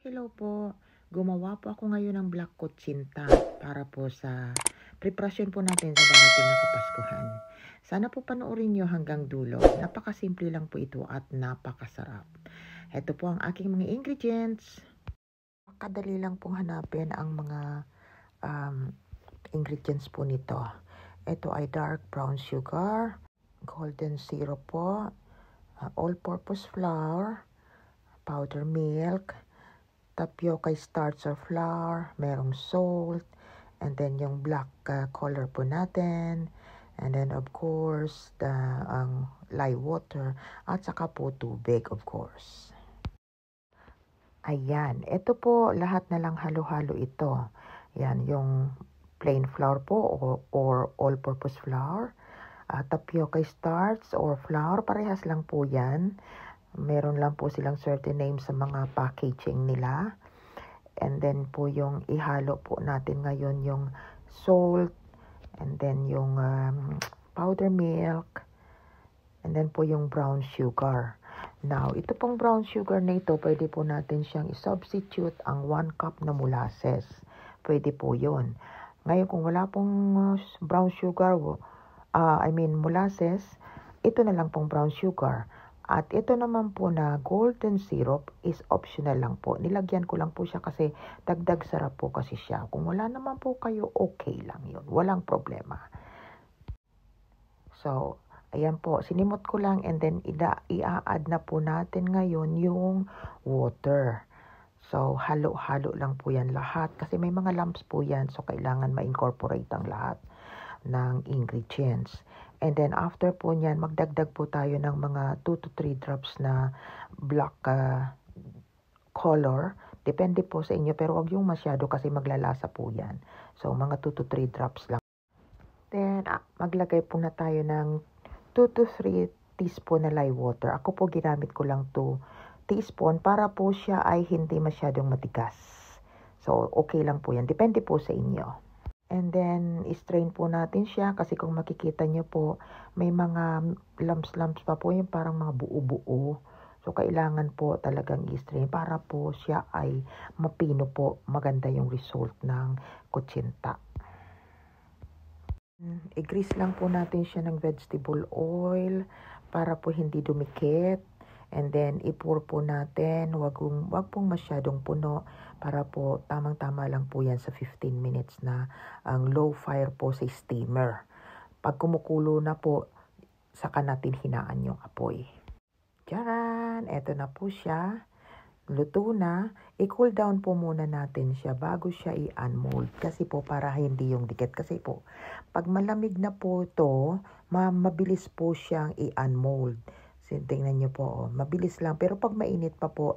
Hello po. Gumawa po ako ngayon ng black kutsinta para po sa preparasyon po natin sa darating na Kapaskuhan. Sana po panoorin nyo hanggang dulo. Napakasimple lang po ito at napakasarap. Ito po ang aking mga ingredients. Kadali lang pong hanapin ang mga ingredients po nito. Ito ay dark brown sugar, golden syrup po, all-purpose flour, powder milk, tapioca starch or flour, merong salt, and then yung black color po natin, and then of course ang lye water, at saka po tubig of course. Ayan, ito po lahat na lang halo-halo ito. Yan, yung plain flour po or all-purpose flour, tapioca starch or flour, parehas lang po yan. Meron lang po silang certain names sa mga packaging nila. And then po yung ihalo po natin ngayon yung salt, and then yung powder milk, and then po yung brown sugar. Now, ito pong brown sugar na ito, pwede po natin siyang i-substitute ang 1 cup na molasses. Pwede po yun. Ngayon, kung wala pong brown sugar, molasses, ito na lang pong brown sugar. At ito naman po na golden syrup is optional lang po. Nilagyan ko lang po siya kasi dagdag sarap po kasi siya. Kung wala naman po kayo, okay lang yun. Walang problema. So, ayan po. Sinimot ko lang and then i-add na po natin ngayon yung water. So, halo-halo lang po yan lahat. Kasi may mga lumps po yan. So, kailangan ma-incorporate ang lahat ng ingredients. And then after po niyan, magdagdag po tayo ng mga 2 to 3 drops na black color. Depende po sa inyo, pero wag yung masyado kasi maglalasa po yan. So mga 2 to 3 drops lang. Then maglagay po na tayo ng 2 to 3 teaspoon na lye water. Ako po ginamit ko lang 2 teaspoon para po siya ay hindi masyadong matigas. So okay lang po yan. Depende po sa inyo. And then, strain po natin siya kasi kung makikita nyo po, may mga lumps-lumps pa po yung parang mga buo-buo. So, kailangan po talagang i-strain para po siya ay mapino po. Maganda yung result ng kutsinta. I-grease lang po natin siya ng vegetable oil para po hindi dumikit. And then, i-pour po natin. Wag pong masyadong puno para po tamang-tama lang po yan sa 15 minutes na ang low fire po sa steamer. Pag kumukulo na po, saka natin hinaan yung apoy. Tiyaran! Eto na po siya. Luto na. I-cool down po muna natin siya bago siya i-unmold. Kasi po para hindi yung dikit. Kasi po, pag malamig na po ito, mabilis po siyang i-unmold. Tingnan nyo po, mabilis lang. Pero pag mainit pa po,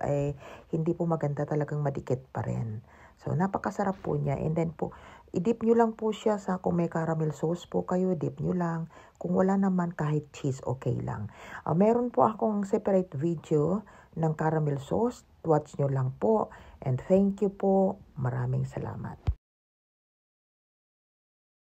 hindi po maganda, talagang madikit pa rin. So, napakasarap po niya. And then po, i-dip nyo lang po siya sa, kung may caramel sauce po kayo, dip nyo lang. Kung wala naman, kahit cheese, okay lang. Meron po akong separate video ng caramel sauce. Watch nyo lang po. And thank you po. Maraming salamat.